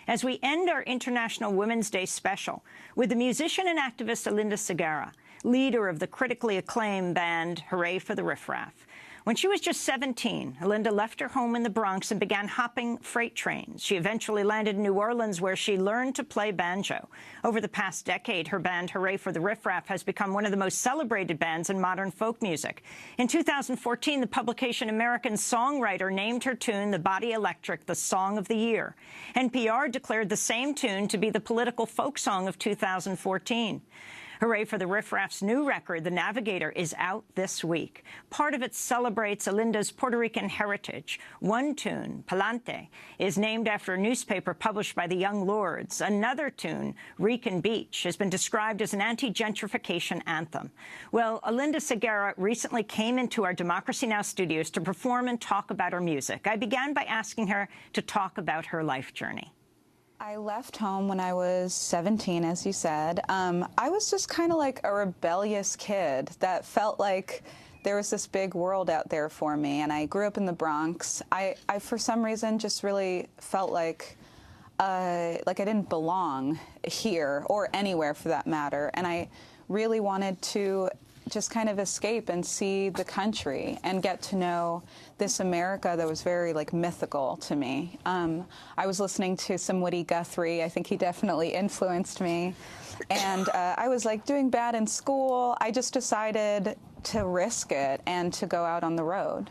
as we end our International Women's Day special with the musician and activist Alinda Segarra, leader of the critically acclaimed band Hurray for the Riff Raff. When she was just 17, Alinda left her home in the Bronx and began hopping freight trains. She eventually landed in New Orleans, where she learned to play banjo. Over the past decade, her band Hurray for the Riff Raff has become one of the most celebrated bands in modern folk music. In 2014, the publication American Songwriter named her tune, The Body Electric, the Song of the Year. NPR declared the same tune to be the political folk song of 2014. Hurray for the Riff Raff's new record, The Navigator, is out this week. Part of it celebrates Alinda's Puerto Rican heritage. One tune, Palante, is named after a newspaper published by the Young Lords. Another tune, Rican Beach, has been described as an anti-gentrification anthem. Well, Alinda Segarra recently came into our Democracy Now! Studios to perform and talk about her music. I began by asking her to talk about her life journey. I left home when I was 17, as you said. I was just kind of like a rebellious kid that felt like there was this big world out there for me, and I grew up in the Bronx. I for some reason, just really felt like I didn't belong here, or anywhere for that matter, and I really wanted to just kind of escape and see the country and get to know this America that was very, like, mythical to me. I was listening to some Woody Guthrie. I think he definitely influenced me. And I was, like, doing bad in school. I just decided to risk it and to go out on the road.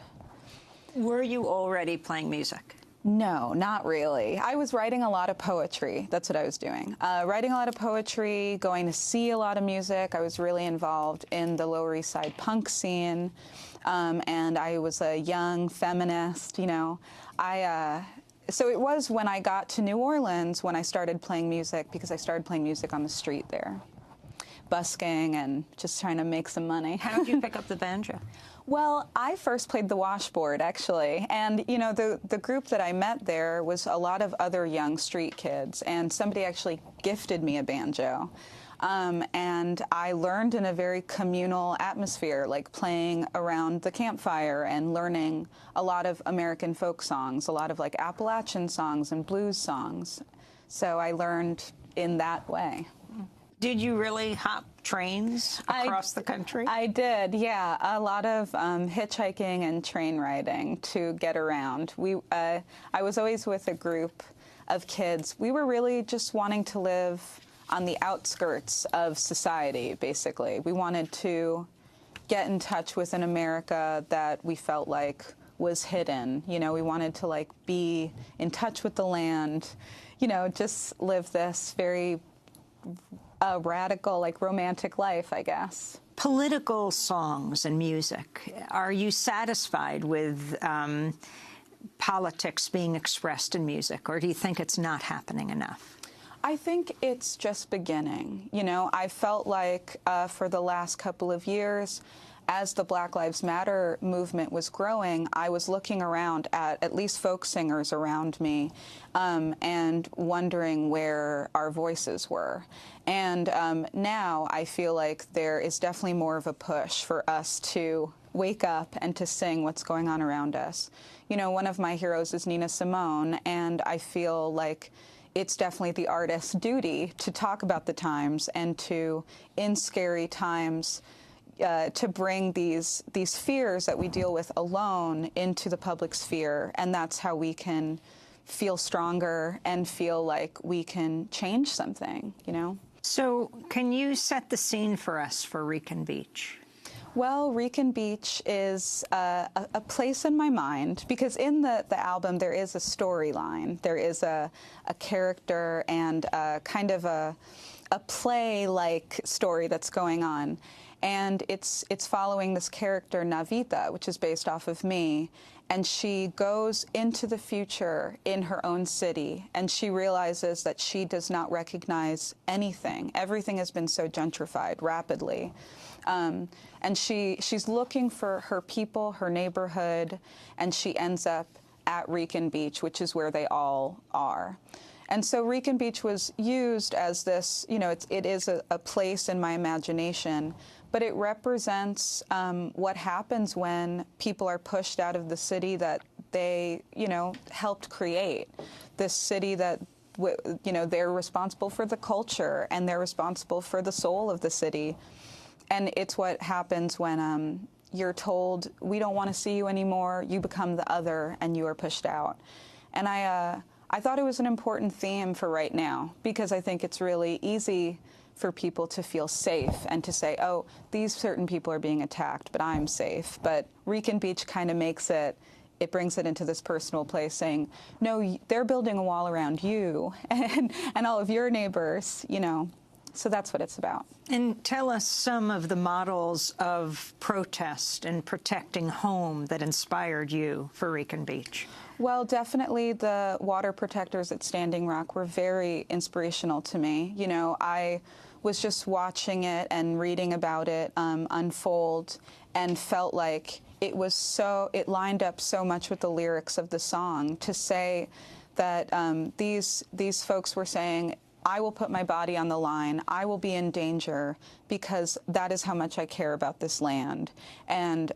Were you already playing music? No, not really. I was writing a lot of poetry. That's what I was doing. Writing a lot of poetry, going to see a lot of music. I was really involved in the Lower East Side punk scene, and I was a young feminist, you know. So it was when I got to New Orleans when I started playing music, because I started playing music on the street there, busking and just trying to make some money. How did you pick up the banjo? Well, I first played the washboard, actually, and, you know, the group that I met there was a lot of other young street kids, and somebody actually gifted me a banjo, and I learned in a very communal atmosphere, like playing around the campfire and learning a lot of American folk songs, a lot of, like, Appalachian songs and blues songs, so I learned in that way. Did you really hop trains across the country? I did, yeah. A lot of hitchhiking and train riding to get around. I was always with a group of kids. We were really just wanting to live on the outskirts of society, basically. We wanted to get in touch with an America that we felt like was hidden. You know, we wanted to, like, be in touch with the land, you know, just live this very radical, like, romantic life, I guess. Political songs and music, are you satisfied with politics being expressed in music, or do you think it's not happening enough? I think it's just beginning. You know, I felt like for the last couple of years, as the Black Lives Matter movement was growing, I was looking around at least folk singers around me and wondering where our voices were. And now I feel like there is definitely more of a push for us to wake up and to sing what's going on around us. You know, one of my heroes is Nina Simone, and I feel like it's definitely the artist's duty to talk about the times and to, in scary times, to bring these fears that we deal with alone into the public sphere, and that's how we can feel stronger and feel like we can change something, you know? So can you set the scene for us for Rican Beach? Well, Rican Beach is a place in my mind, because in the album there is a storyline. There is a character and kind of a play-like story that's going on. And it's following this character, Navita, which is based off of me, and she goes into the future in her own city, and she realizes that she does not recognize anything. Everything has been so gentrified rapidly. And she's looking for her people, her neighborhood, and she ends up at Rican Beach, which is where they all are. And so Rican Beach was used as this, you know, it is a place in my imagination, but it represents what happens when people are pushed out of the city that they, you know, helped create. This city that you know, they're responsible for the culture and they're responsible for the soul of the city. And it's what happens when you're told, we don't want to see you anymore, you become the other and you are pushed out. And I thought it was an important theme for right now, because I think it's really easy for people to feel safe and to say, oh, these certain people are being attacked, but I'm safe. But Rican Beach kind of makes it brings it into this personal place, saying, no, they're building a wall around you and all of your neighbors, you know. So that's what it's about. And tell us some of the models of protest and protecting home that inspired you for Rican Beach. Well, definitely the water protectors at Standing Rock were very inspirational to me. You know, I was just watching it and reading about it unfold and felt like it lined up so much with the lyrics of the song, to say that these folks were saying, I will put my body on the line, I will be in danger, because that is how much I care about this land. And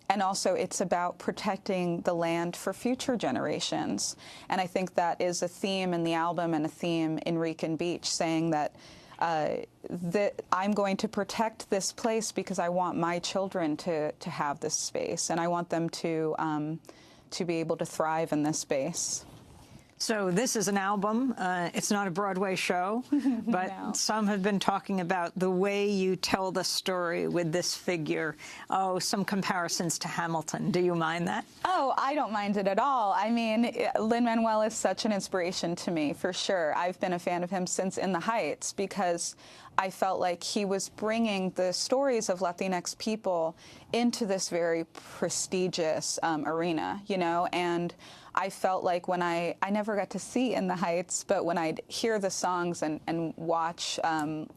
also it's about protecting the land for future generations. And I think that is a theme in the album and a theme in Rican Beach, saying that I'm going to protect this place because I want my children to have this space, and I want them to be able to thrive in this space. So this is an album. It's not a Broadway show, but No. Some have been talking about the way you tell the story with this figure. Oh, some comparisons to Hamilton. Do you mind that? Oh, I don't mind it at all. I mean, Lin-Manuel is such an inspiration to me, for sure. I've been a fan of him since In the Heights, because I felt like he was bringing the stories of Latinx people into this very prestigious arena, you know, and I felt like when I never got to see In the Heights, but when I'd hear the songs and watch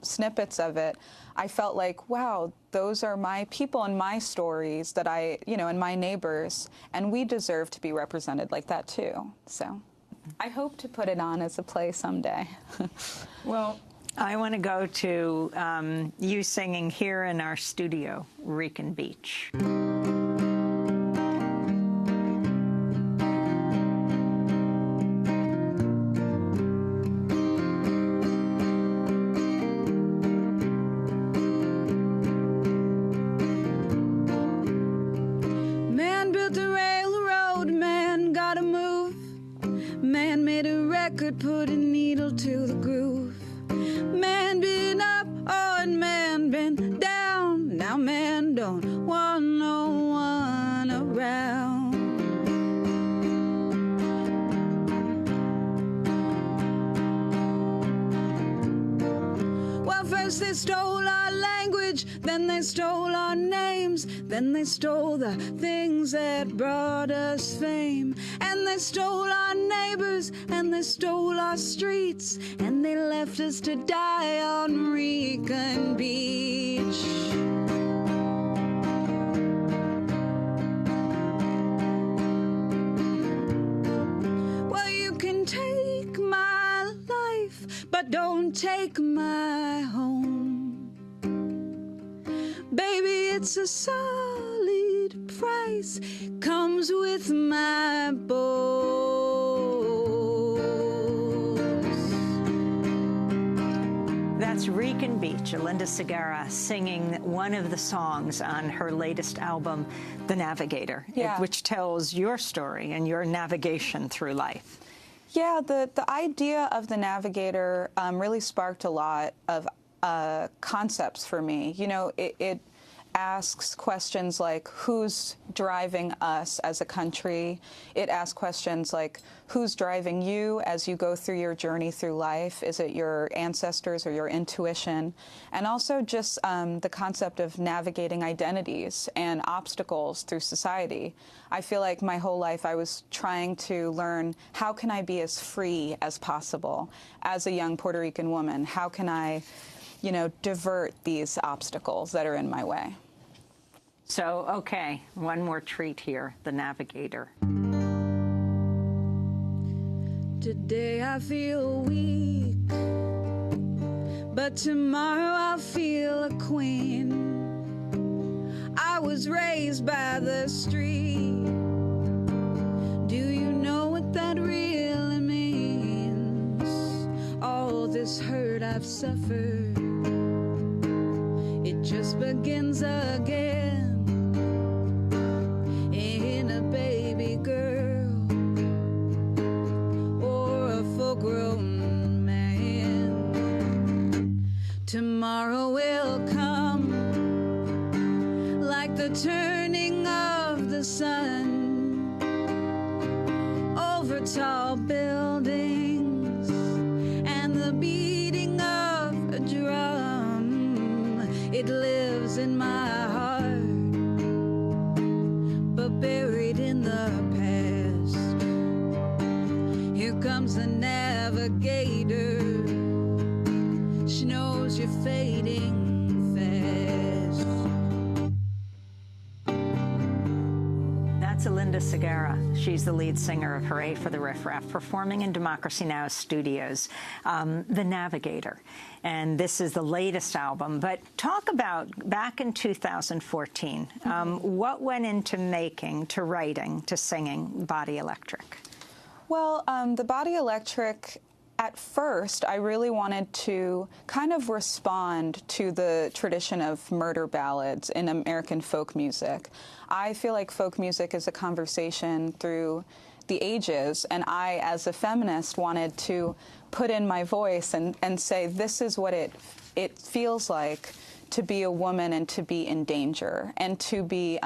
snippets of it, I felt like, wow, those are my people and my stories that and my neighbors, and we deserve to be represented like that too. So I hope to put it on as a play someday. Well, I want to go to you singing here in our studio, Rican Beach. Man built the railroad, man gotta move. Man made a record, put a needle to the groove. Man been up, oh, and man been down. Now man don't want no one around. Well, first they stole our language, then they stole our names, then they stole the things that brought us fame. And they stole our neighbors, and they stole our streets, and they left us to die on Rican Beach. Well, you can take my life, but don't take my home. Baby, it's a solid price, comes with my bones. That's Rican Beach, Alinda Segarra singing one of the songs on her latest album, The Navigator, Yeah. which tells your story and your navigation through life. Yeah, the idea of The Navigator really sparked a lot of concepts for me. You know, it asks questions like, who's driving us as a country? It asks questions like, who's driving you as you go through your journey through life? Is it your ancestors or your intuition? And also just the concept of navigating identities and obstacles through society. I feel like my whole life I was trying to learn, how can I be as free as possible as a young Puerto Rican woman? How can I, you know, divert these obstacles that are in my way? So, okay, one more treat here, The Navigator. Today I feel weak, but tomorrow I'll feel a queen. I was raised by the street. Do you know what that really means? I've suffered. It just begins again in a baby girl or a full-grown man. Tomorrow will come like the turning of the sun over tall buildings and the beating of a drum. It lives in my heart, but buried in the past. Here comes the navigator. She knows you're fading fast. That's Alinda Segarra. She's the lead singer of Hurray for the Riff Raff, performing in Democracy Now! Studios, The Navigator. And this is the latest album. But talk about, back in 2014, what went into making, to writing, to singing Body Electric? Well, the Body Electric, at first, I really wanted to kind of respond to the tradition of murder ballads in American folk music. I feel like folk music is a conversation through the ages, and I, as a feminist, wanted to put in my voice and say, this is what it feels like to be a woman and to be in danger, and to be,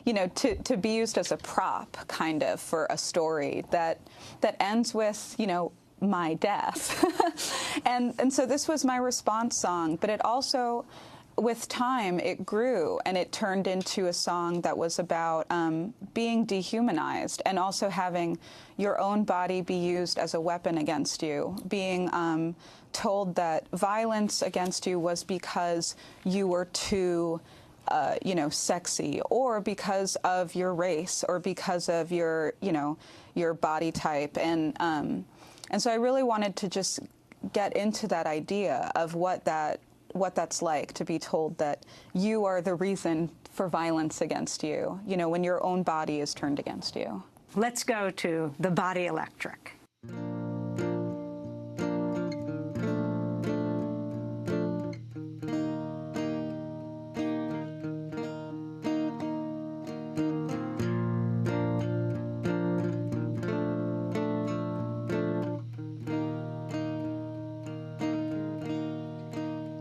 you know, to be used as a prop, kind of, for a story that ends with, you know, my death. and so this was my response song, but it also, with time, it grew and it turned into a song that was about being dehumanized and also having your own body be used as a weapon against you, being told that violence against you was because you were too you know, sexy, or because of your race, or because of your, you know, your body type. And so I really wanted to just get into that idea of what that's like to be told that you are the reason for violence against you, you know, when your own body is turned against you. Let's go to the Body Electric.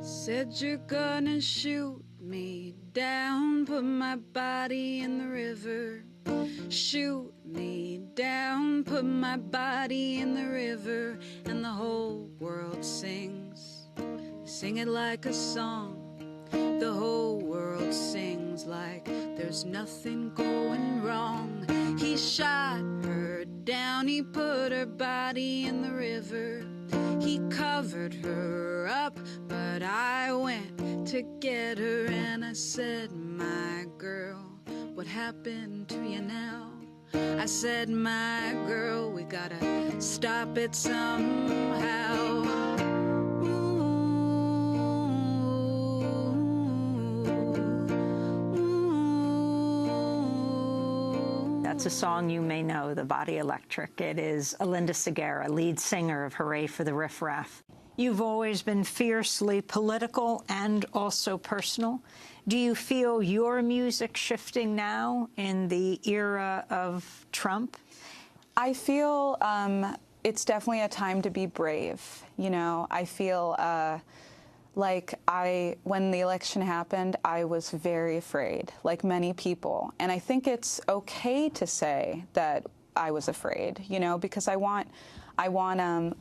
Said you're gonna shoot me down, put my body in the river. Shoot me down, put my body in the river, and the whole world sings. Sing it like a song. The whole world sings like there's nothing going wrong. He shot her down, he put her body in the river. He covered her up, but I went to get her, and I said, my girl, what happened to you now? I said, my girl, we gotta stop it somehow. That's a song you may know, The Body Electric. It is Alinda Segarra, lead singer of Hurray for the Riff Raff. You've always been fiercely political and also personal. Do you feel your music shifting now in the era of Trump? I feel it's definitely a time to be brave. You know, I feel like when the election happened, I was very afraid, like many people. And I think it's okay to say that I was afraid, you know, because I want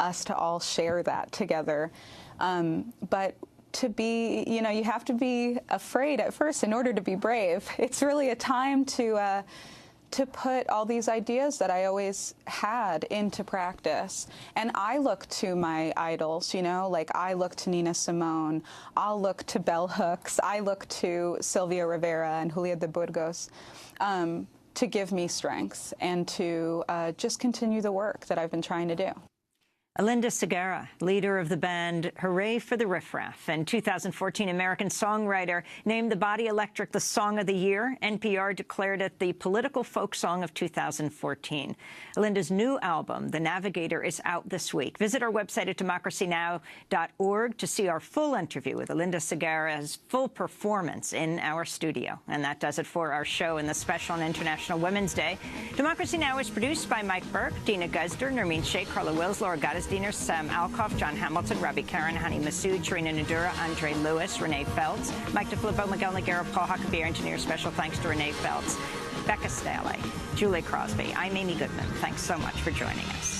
us to all share that together. But to be, you know, you have to be afraid at first in order to be brave. It's really a time to put all these ideas that I always had into practice. And I look to my idols, you know, like I look to Nina Simone, I'll look to Bell Hooks, I look to Sylvia Rivera and Julia de Burgos to give me strength and to just continue the work that I've been trying to do. Linda Segarra, leader of the band Hurray for the Riff Raff, and 2014 American songwriter, named The Body Electric the Song of the Year. NPR declared it the political folk song of 2014. Linda's new album, The Navigator, is out this week. Visit our website at democracynow.org to see our full interview with Linda Segarra's full performance in our studio. And that does it for our show in the special on International Women's Day. Democracy Now! Is produced by Mike Burke, Dina Guzder, Nermeen Sheikh, Carla Wills, Laura Gottesdiener, Sam Alkoff, John Hamilton, Robbie Karen, Hani Massoud, Sharina Nadura, Andre Lewis, Renee Feltz, Mike DeFilippo, Miguel Noguera, Paul Huckabee, our engineer. Special thanks to Renee Feltz, Becca Staley, Julie Crosby. I'm Amy Goodman. Thanks so much for joining us.